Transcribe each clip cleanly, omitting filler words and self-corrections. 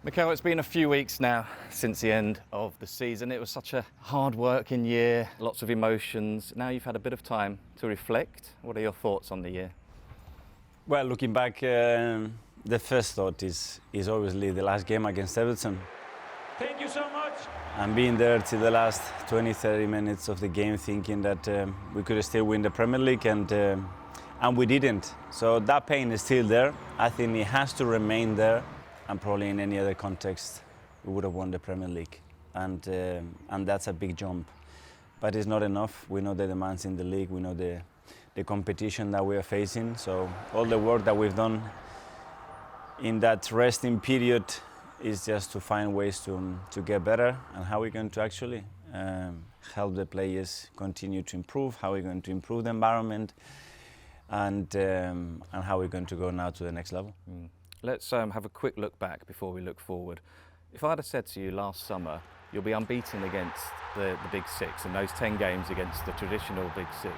Mikel, it's been a few weeks now since the end of the season. It was such a hard-working year, lots of emotions. Now you've had a bit of time to reflect. What are your thoughts on the year? Well, looking back, the first thought is obviously the last game against Everton. Thank you so much. And being there till the last 20-30 minutes of the game thinking that we could still win the Premier League and we didn't. So that pain is still there. I think it has to remain there. And probably in any other context, we would have won the Premier League. And that's a big jump. But it's not enough. We know the demands in the league. We know the competition that we are facing. So all the work that we've done in that resting period is just to find ways to get better and how we're going to actually help the players continue to improve, how we're going to improve the environment, and how we're going to go now to the next level. Let's have a quick look back before we look forward. If I'd have said to you last summer, you'll be unbeaten against the Big Six in those 10 games against the traditional Big Six,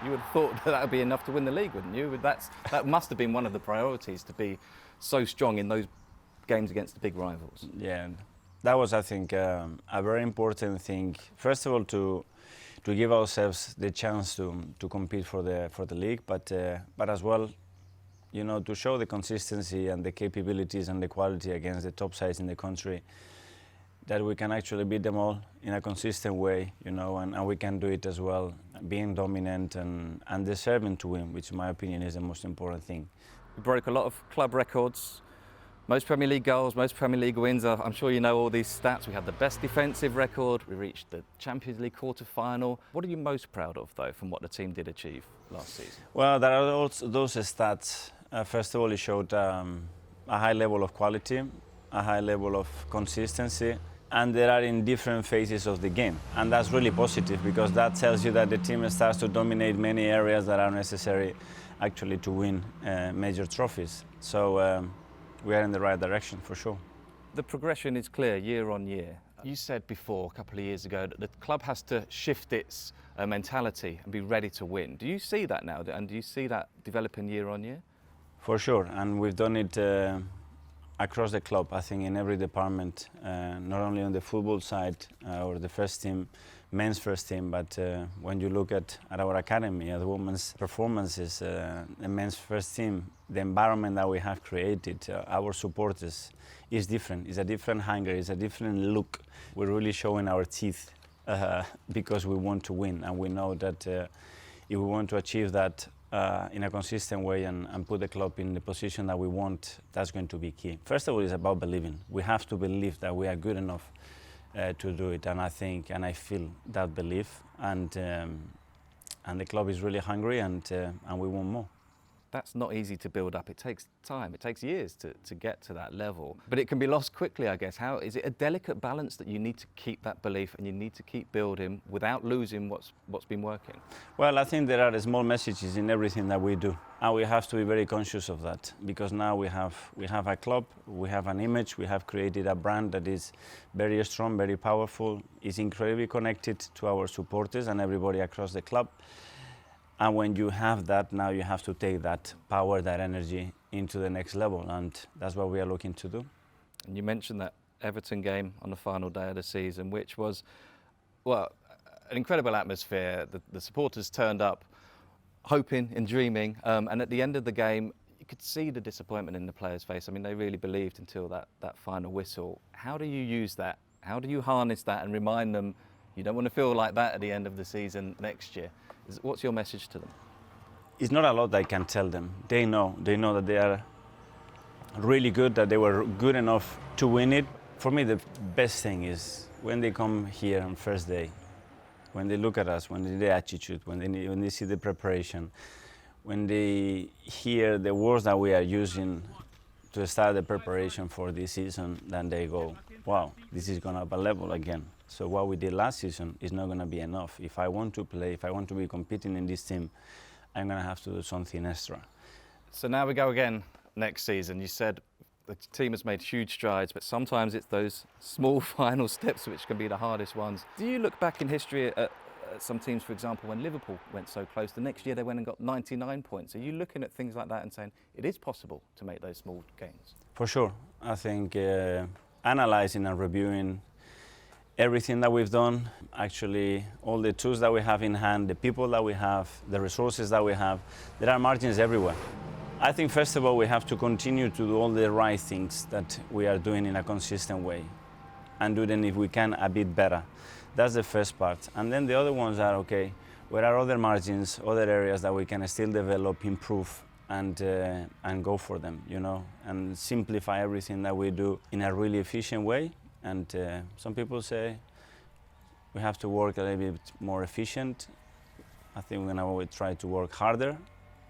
you would have thought that would be enough to win the league, wouldn't you? That must have been one of the priorities, to be so strong in those games against the big rivals. Yeah, that was, I think, a very important thing. First of all, to give ourselves the chance to compete for the league, but as well, you know, to show the consistency and the capabilities and the quality against the top sides in the country, that we can actually beat them all in a consistent way, you know, and we can do it as well, being dominant and deserving to win, which in my opinion is the most important thing. We broke a lot of club records, most Premier League goals, most Premier League wins. I'm sure you know all these stats. We had the best defensive record, we reached the Champions League quarter-final. What are you most proud of, though, from what the team did achieve last season? Well, there are also those stats. First of all, it showed a high level of quality, a high level of consistency, and they are in different phases of the game. And that's really positive because that tells you that the team starts to dominate many areas that are necessary actually to win major trophies. So we are in the right direction for sure. The progression is clear year on year. You said before, a couple of years ago, that the club has to shift its mentality and be ready to win. Do you see that now, and do you see that developing year on year? For sure, and we've done it across the club, I think, in every department, not only on the football side or the first team, men's first team, but when you look at our academy, at the women's performances, the men's first team, the environment that we have created, our supporters, is different. It's a different hunger, it's a different look. We're really showing our teeth because we want to win, and we know that if we want to achieve that in a consistent way and put the club in the position that we want, that's going to be key. First of all, it's about believing. We have to believe that we are good enough to do it, and I think and I feel that belief, and the club is really hungry, and we want more. That's not easy to build up. It takes time. It takes years to get to that level. But it can be lost quickly, I guess. How is it a delicate balance that you need to keep that belief and you need to keep building without losing what's been working? Well, I think there are small messages in everything that we do, and we have to be very conscious of that, because now we have a club, we have an image, we have created a brand that is very strong, very powerful, is incredibly connected to our supporters and everybody across the club. And when you have that, now you have to take that power, that energy into the next level, and that's what we are looking to do. And you mentioned that Everton game on the final day of the season, which was, well, an incredible atmosphere. The supporters turned up hoping and dreaming, and at the end of the game, you could see the disappointment in the players' face. I mean, they really believed until that final whistle. How do you use that? How do you harness that and remind them you don't want to feel like that at the end of the season next year? What's your message to them? It's not a lot I can tell them. They know that they are really good, that they were good enough to win it. For me, the best thing is when they come here on first day, when they look at us, when they see the attitude, when they see the preparation, when they hear the words that we are using to start the preparation for this season, then they go, wow, this is going up a level again. So what we did last season is not going to be enough. If I want to play, if I want to be competing in this team, I'm going to have to do something extra. So now we go again next season. You said the team has made huge strides, but sometimes it's those small final steps which can be the hardest ones. Do you look back in history at some teams, for example, when Liverpool went so close, the next year they went and got 99 points? Are you looking at things like that and saying it is possible to make those small gains? For sure. I think analyzing and reviewing everything that we've done, actually all the tools that we have in hand, the people that we have, the resources that we have. There are margins everywhere. I think first of all we have to continue to do all the right things that we are doing in a consistent way and do them if we can a bit better. That's the first part. And then the other ones are, okay, where are other margins, other areas that we can still develop, improve, and go for them, you know, and simplify everything that we do in a really efficient way. And some people say we have to work a little bit more efficient. I think we're going to try to work harder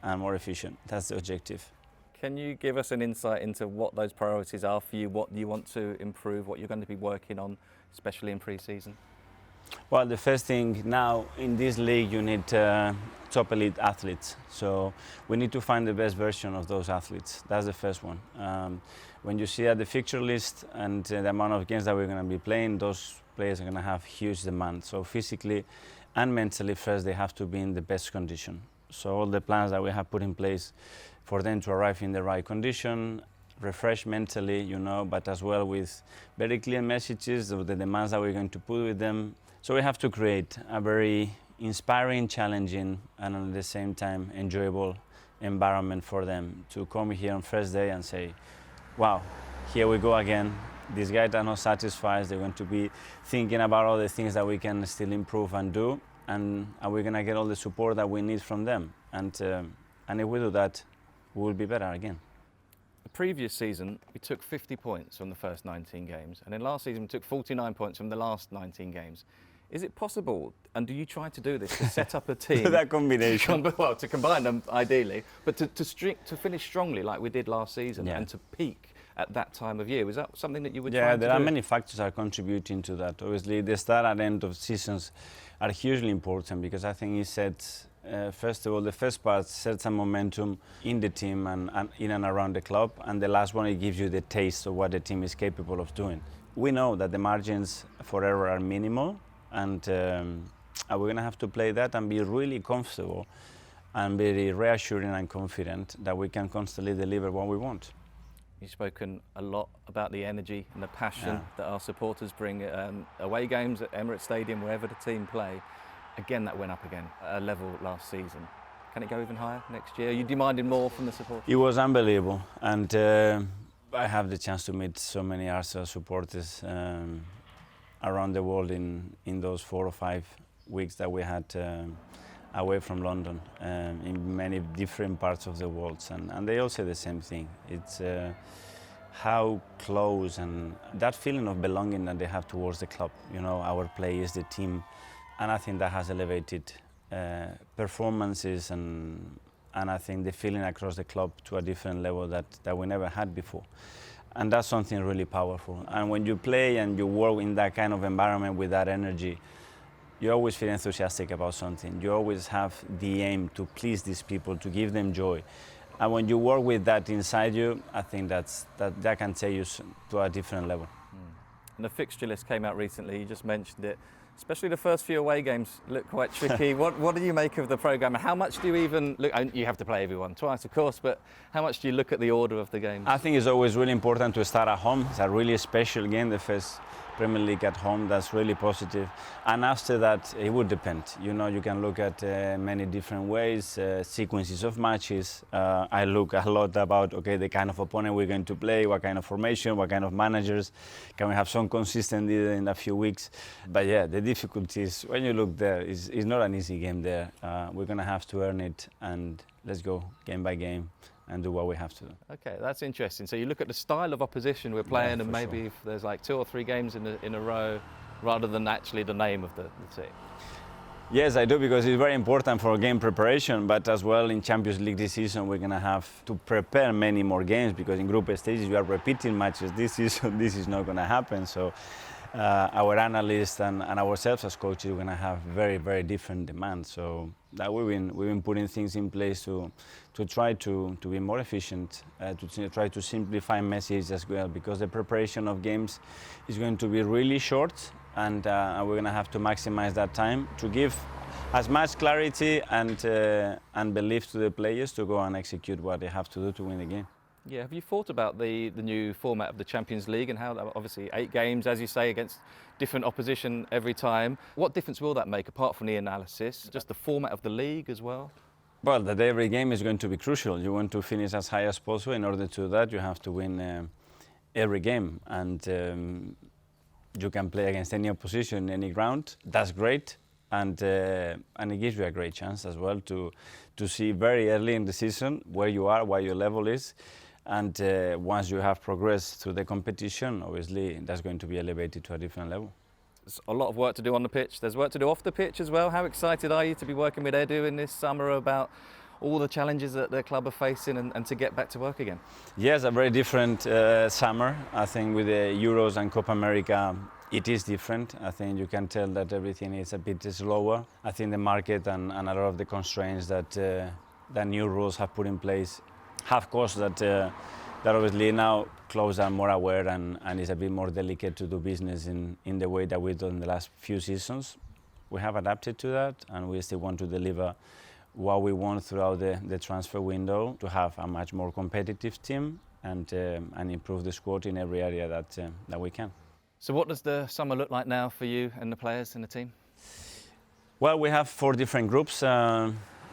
and more efficient. That's the objective. Can you give us an insight into what those priorities are for you, what you want to improve, what you're going to be working on, especially in pre-season? Well, the first thing now in this league, you need top elite athletes. So we need to find the best version of those athletes. That's the first one. When you see at the fixture list and the amount of games that we're going to be playing, those players are going to have huge demand. So physically and mentally first, they have to be in the best condition. So all the plans that we have put in place for them to arrive in the right condition, refresh mentally, you know, but as well with very clear messages of the demands that we're going to put with them. So we have to create a very inspiring, challenging, and at the same time enjoyable environment for them to come here on first day and say, wow, here we go again. These guys are not satisfied. They're going to be thinking about all the things that we can still improve and do, and we're going to get all the support that we need from them. And if we do that, we will be better again. The previous season, we took 50 points from the first 19 games, and then last season we took 49 points from the last 19 games. Is it possible, and do you try to do this, to set up a team? That combination. Well, to combine them ideally, but to finish strongly like we did last season, and to peak at that time of year. Was that something that you would try to do? Yeah, there are many factors that are contributing to that. Obviously, the start and end of seasons are hugely important because I think it sets, first of all, the first part sets a momentum in the team and in and around the club, and the last one, it gives you the taste of what the team is capable of doing. We know that the margins for error are minimal, and we're going to have to play that and be really comfortable and very reassuring and confident that we can constantly deliver what we want. You've spoken a lot about the energy and the passion that our supporters bring away games at Emirates Stadium, wherever the team play. Again, that went up again at a level last season. Can it go even higher next year? Are you demanding more from the supporters? It was unbelievable, and I have the chance to meet so many Arsenal supporters around the world in those 4 or 5 weeks that we had away from London, in many different parts of the world, and they all say the same thing. It's how close and that feeling of belonging that they have towards the club, you know, our players, the team, and I think that has elevated performances and I think the feeling across the club to a different level that we never had before. And that's something really powerful. And when you play and you work in that kind of environment with that energy, you always feel enthusiastic about something. You always have the aim to please these people, to give them joy. And when you work with that inside you, I think that can take you to a different level. And the fixture list came out recently, you just mentioned it. Especially the first few away games look quite tricky. What do you make of the programme? How much do you even look? You have to play everyone twice, of course, but how much do you look at the order of the games? I think it's always really important to start at home. It's a really special game, the first Premier League at home. That's really positive. And after that, it would depend. You know, you can look at many different ways, sequences of matches. I look a lot about, okay, the kind of opponent we're going to play, what kind of formation, what kind of managers. Can we have some consistency in a few weeks? But yeah, the difficulty is when you look there, it's not an easy game there. We're going to have to earn it, and let's go game by game and do what we have to do. Okay, that's interesting. So you look at the style of opposition we're playing, and maybe if there's like 2 or 3 games in a row, rather than actually the name of the team. Yes, I do, because it's very important for game preparation, but as well in Champions League this season we're going to have to prepare many more games, because in group stages you are repeating matches. This season this is not going to happen, so our analysts and ourselves as coaches, we're going to have very, very different demands. So that we've been putting things in place to try to be more efficient, to try to simplify messages as well, because the preparation of games is going to be really short, and we're going to have to maximize that time to give as much clarity and belief to the players to go and execute what they have to do to win the game. Yeah, have you thought about the new format of the Champions League and how that, obviously 8 games, as you say, against different opposition every time? What difference will that make, apart from the analysis, just the format of the league as well? Well, that every game is going to be crucial. You want to finish as high as possible. In order to do that, you have to win every game, and you can play against any opposition, any ground. That's great, and it gives you a great chance as well to see very early in the season where you are, what your level is. And once you have progressed through the competition, obviously that's going to be elevated to a different level. There's a lot of work to do on the pitch. There's work to do off the pitch as well. How excited are you to be working with Edu in this summer about all the challenges that the club are facing and to get back to work again? Yes, a very different summer. I think with the Euros and Copa America, it is different. I think you can tell that everything is a bit slower. I think the market and a lot of the constraints that the new rules have put in place have caused that obviously now clubs are more aware and it's a bit more delicate to do business in the way that we've done in the last few seasons. We have adapted to that, and we still want to deliver what we want throughout the transfer window, to have a much more competitive team and improve the squad in every area that we can. So what does the summer look like now for you and the players in the team? Well, we have 4 different groups.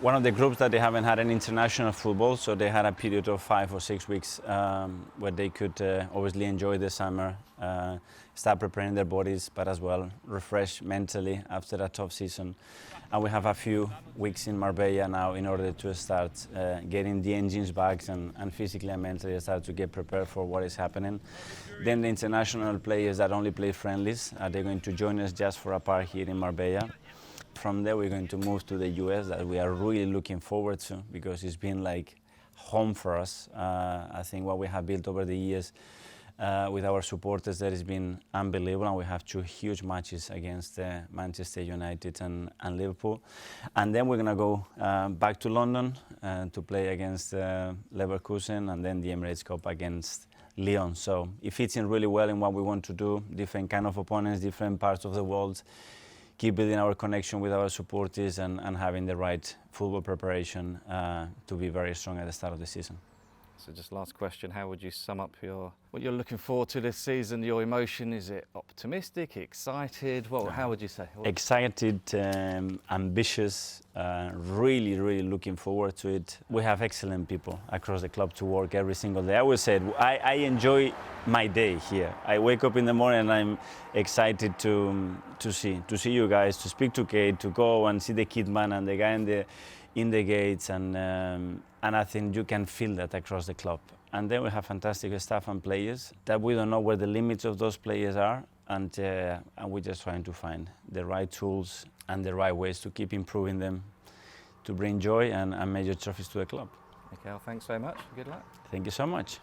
One of the groups that they haven't had any international football, so they had a period of 5 or 6 weeks where they could obviously enjoy the summer, start preparing their bodies, but as well refresh mentally after a tough season. And we have a few weeks in Marbella now in order to start getting the engines back and physically and mentally start to get prepared for what is happening. Then the international players that only play friendlies, they're going to join us just for a part here in Marbella. From there, we're going to move to the US, that we are really looking forward to, because it's been like home for us. I think what we have built over the years with our supporters, that has been unbelievable, and we have 2 huge matches against Manchester United and Liverpool. And then we're going to go back to London to play against Leverkusen, and then the Emirates Cup against Lyon. So it fits in really well in what we want to do, different kind of opponents, different parts of the world. Keep building our connection with our supporters and having the right football preparation to be very strong at the start of the season. So just last question, how would you sum up what you're looking forward to this season, your emotion? Is it optimistic, excited? How would you say? Excited, ambitious, really, really looking forward to it. We have excellent people across the club to work every single day. I always said, I enjoy my day here. I wake up in the morning and I'm excited to see you guys, to speak to Kate, to go and see the kid man and the guy in the gates, and I think you can feel that across the club. And then we have fantastic staff and players that we don't know where the limits of those players are, and we're just trying to find the right tools and the right ways to keep improving them, to bring joy and major trophies to the club. Mikel, thanks very much. Good luck. Thank you so much.